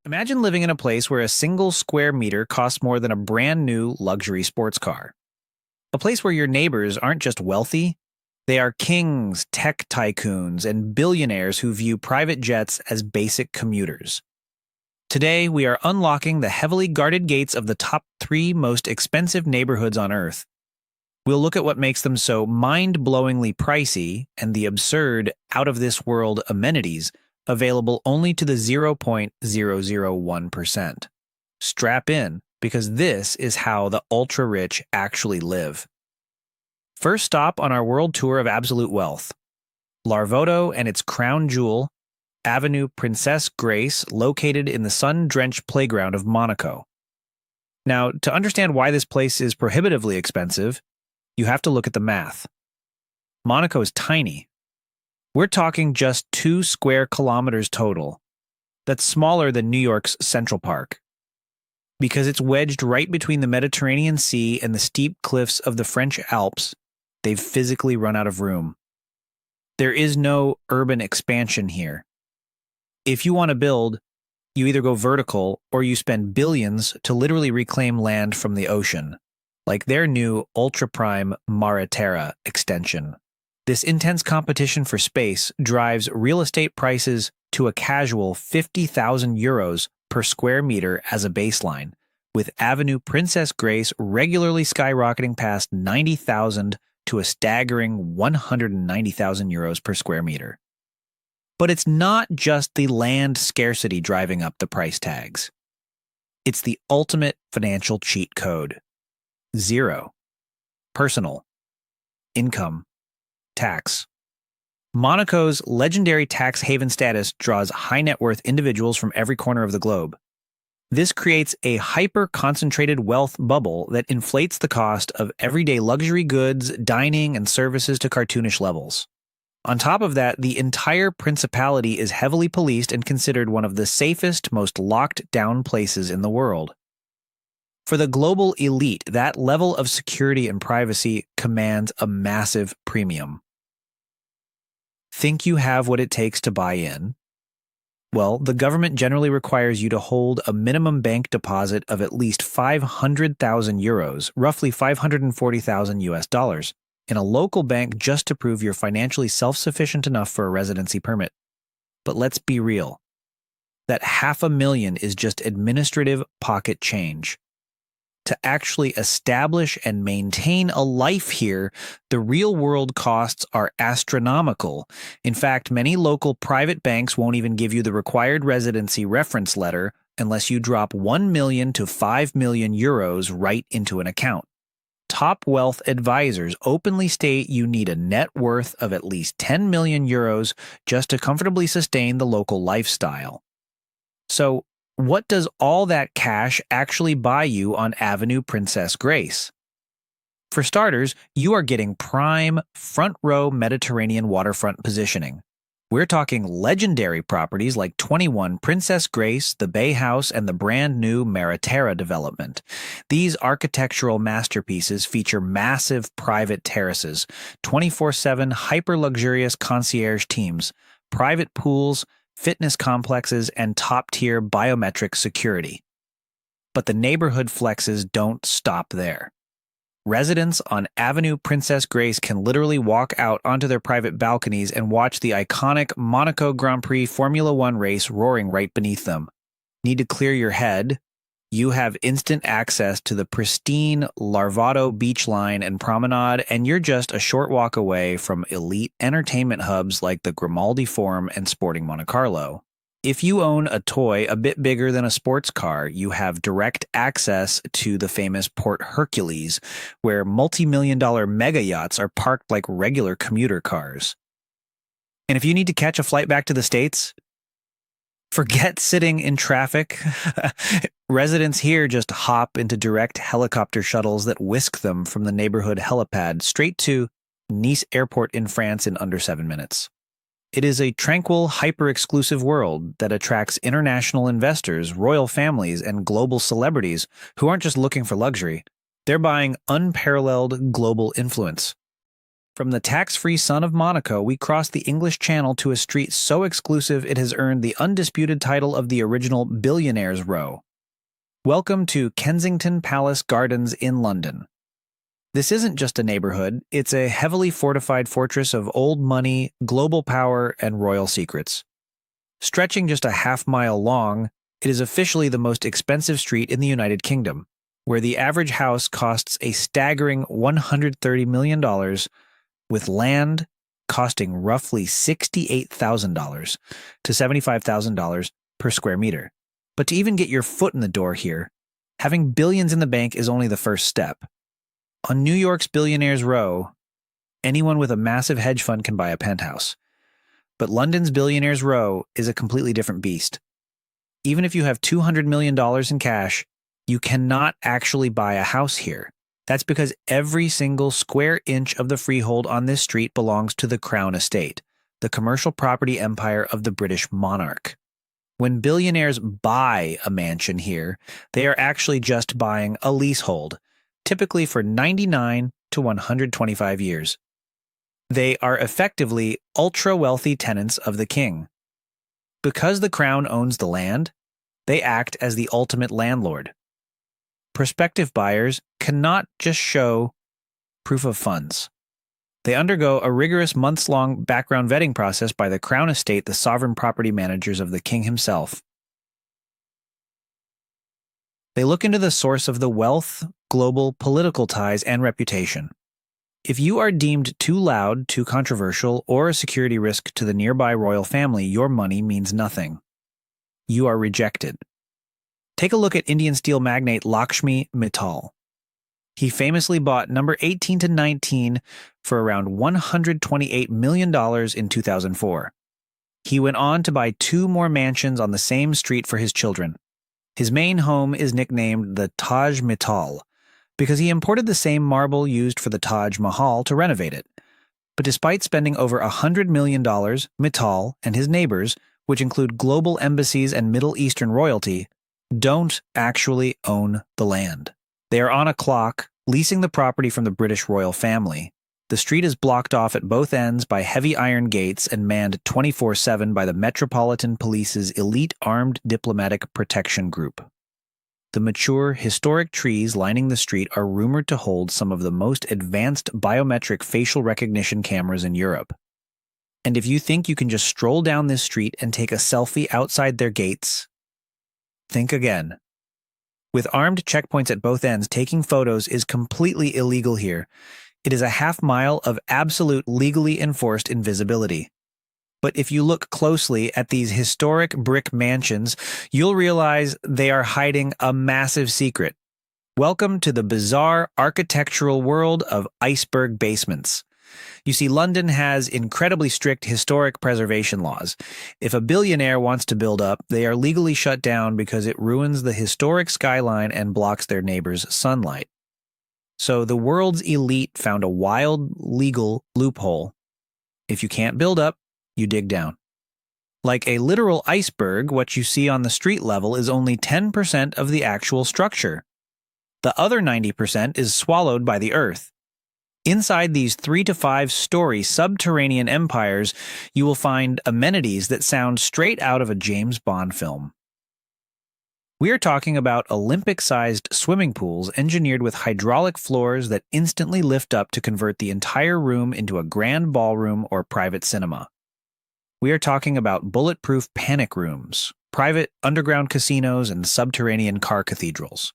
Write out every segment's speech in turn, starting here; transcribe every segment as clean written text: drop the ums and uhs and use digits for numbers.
Imagine living in a place where a single square meter costs more than a brand new luxury sports car. A place where your neighbors aren't just wealthy, they are kings, tech tycoons, and billionaires who view private jets as basic commuters. Today, we are unlocking the heavily guarded gates of the top 3 most expensive neighborhoods on Earth. We'll look at what makes them so mind-blowingly pricey and the absurd, out-of-this-world amenities available only to the 0.001%. Strap in, because this is how the ultra-rich actually live. First stop on our world tour of absolute wealth. Larvotto and its crown jewel, Avenue Princess Grace, located in the sun-drenched playground of Monaco. Now, to understand why this place is prohibitively expensive, you have to look at the math. Monaco is tiny. We're talking just 2 square kilometers total. That's smaller than New York's Central Park. Because it's wedged right between the Mediterranean Sea and the steep cliffs of the French Alps, they've physically run out of room. There is no urban expansion here. If you want to build, you either go vertical or you spend billions to literally reclaim land from the ocean, like their new ultra-prime Mare Terra extension. This intense competition for space drives real estate prices to a casual 50,000 euros per square meter as a baseline, with Avenue Princess Grace regularly skyrocketing past 90,000 to a staggering 190,000 euros per square meter. But it's not just the land scarcity driving up the price tags. It's the ultimate financial cheat code. 0. Personal. Income. Tax. Monaco's legendary tax haven status draws high net worth individuals from every corner of the globe. This creates a hyper-concentrated wealth bubble that inflates the cost of everyday luxury goods, dining, and services to cartoonish levels. On top of that, the entire principality is heavily policed and considered one of the safest, most locked-down places in the world. For the global elite, that level of security and privacy commands a massive premium. Think you have what it takes to buy in? Well, the government generally requires you to hold a minimum bank deposit of at least 500,000 euros, roughly 540,000 US dollars, in a local bank just to prove you're financially self-sufficient enough for a residency permit. But let's be real. That $500,000 is just administrative pocket change. To actually establish and maintain a life here, the real-world costs are astronomical. In fact, many local private banks won't even give you the required residency reference letter unless you drop 1 million to 5 million euros right into an account. Top wealth advisors openly state you need a net worth of at least 10 million euros just to comfortably sustain the local lifestyle. So, what does all that cash actually buy you on Avenue Princess Grace? For starters, you are getting prime, front-row Mediterranean waterfront positioning. We're talking legendary properties like 21 Princess Grace, the Bay House, and the brand-new Mare Terra development. These architectural masterpieces feature massive private terraces, 24/7 hyper-luxurious concierge teams, private pools, fitness complexes, and top-tier biometric security. But the neighborhood flexes don't stop there. Residents on Avenue Princess Grace can literally walk out onto their private balconies and watch the iconic Monaco Grand Prix Formula One race roaring right beneath them. Need to clear your head? You have instant access to the pristine Larvotto beach line and promenade, and you're just a short walk away from elite entertainment hubs like the Grimaldi Forum and Sporting Monte Carlo. If you own a toy a bit bigger than a sports car, you have direct access to the famous Port Hercules, where multi-million-dollar mega-yachts are parked like regular commuter cars. And if you need to catch a flight back to the States, forget sitting in traffic. Residents here just hop into direct helicopter shuttles that whisk them from the neighborhood helipad straight to Nice Airport in France in under 7 minutes. It is a tranquil, hyper-exclusive world that attracts international investors, royal families, and global celebrities who aren't just looking for luxury. They're buying unparalleled global influence. From the tax-free sun of Monaco, we cross the English Channel to a street so exclusive it has earned the undisputed title of the original Billionaires Row. Welcome to Kensington Palace Gardens in London. This isn't just a neighborhood, it's a heavily fortified fortress of old money, global power, and royal secrets. Stretching just a half-mile long, it is officially the most expensive street in the United Kingdom, where the average house costs a staggering $130 million, with land costing roughly $68,000 to $75,000 per square meter. But to even get your foot in the door here, having billions in the bank is only the first step. On New York's Billionaires Row, anyone with a massive hedge fund can buy a penthouse. But London's Billionaires Row is a completely different beast. Even if you have $200 million in cash, you cannot actually buy a house here. That's because every single square inch of the freehold on this street belongs to the Crown Estate, the commercial property empire of the British monarch. When billionaires buy a mansion here, they are actually just buying a leasehold, typically for 99 to 125 years. They are effectively ultra-wealthy tenants of the king. Because the crown owns the land, they act as the ultimate landlord. Prospective buyers cannot just show proof of funds. They undergo a rigorous months-long background vetting process by the Crown Estate, the sovereign property managers of the king himself. They look into the source of the wealth, global political ties, and reputation. If you are deemed too loud, too controversial, or a security risk to the nearby royal family, your money means nothing. You are rejected. Take a look at Indian steel magnate Lakshmi Mittal. He famously bought number 18 to 19 for around $128 million in 2004. He went on to buy 2 more mansions on the same street for his children. His main home is nicknamed the Taj Mahal because he imported the same marble used for the Taj Mahal to renovate it. But despite spending over $100 million, Mittal and his neighbors, which include global embassies and Middle Eastern royalty, don't actually own the land. They are on a clock, leasing the property from the British royal family. The street is blocked off at both ends by heavy iron gates and manned 24/7 by the Metropolitan Police's elite armed diplomatic protection group. The mature, historic trees lining the street are rumored to hold some of the most advanced biometric facial recognition cameras in Europe. And if you think you can just stroll down this street and take a selfie outside their gates, think again. With armed checkpoints at both ends, taking photos is completely illegal here. It is a half-mile of absolute legally enforced invisibility. But if you look closely at these historic brick mansions, you'll realize they are hiding a massive secret. Welcome to the bizarre architectural world of iceberg basements. You see, London has incredibly strict historic preservation laws. If a billionaire wants to build up, they are legally shut down because it ruins the historic skyline and blocks their neighbors' sunlight. So the world's elite found a wild legal loophole. If you can't build up, you dig down. Like a literal iceberg, what you see on the street level is only 10% of the actual structure. The other 90% is swallowed by the earth. Inside these 3 to 5 story subterranean empires, you will find amenities that sound straight out of a James Bond film. We are talking about Olympic-sized swimming pools engineered with hydraulic floors that instantly lift up to convert the entire room into a grand ballroom or private cinema. We are talking about bulletproof panic rooms, private underground casinos, and subterranean car cathedrals.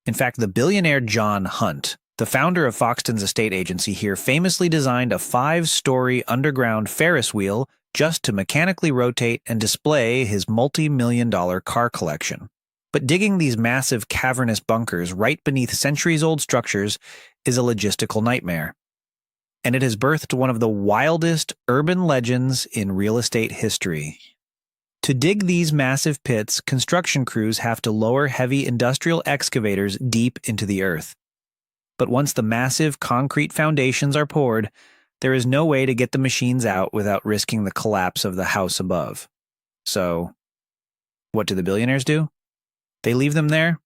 In fact, the billionaire John Hunt, the founder of Foxton's estate agency here, famously designed a 5-story underground Ferris wheel just to mechanically rotate and display his multi-million-dollar car collection. But digging these massive cavernous bunkers right beneath centuries-old structures is a logistical nightmare. And it has birthed one of the wildest urban legends in real estate history. To dig these massive pits, construction crews have to lower heavy industrial excavators deep into the earth. But once the massive concrete foundations are poured, there is no way to get the machines out without risking the collapse of the house above. So, what do the billionaires do? They leave them there?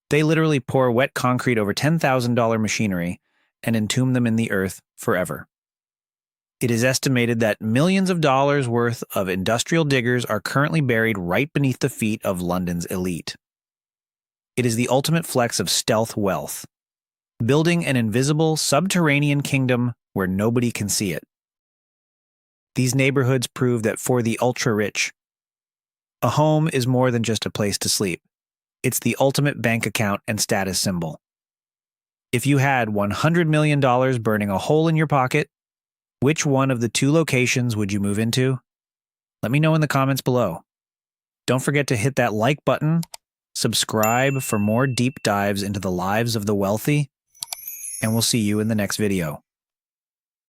They literally pour wet concrete over $10,000 machinery and entomb them in the earth forever. It is estimated that millions of dollars worth of industrial diggers are currently buried right beneath the feet of London's elite. It is the ultimate flex of stealth wealth, building an invisible subterranean kingdom where nobody can see it. These neighborhoods prove that for the ultra-rich, a home is more than just a place to sleep. It's the ultimate bank account and status symbol. If you had $100 million burning a hole in your pocket, which one of the two locations would you move into? Let me know in the comments below. Don't forget to hit that like button, subscribe for more deep dives into the lives of the wealthy, and we'll see you in the next video.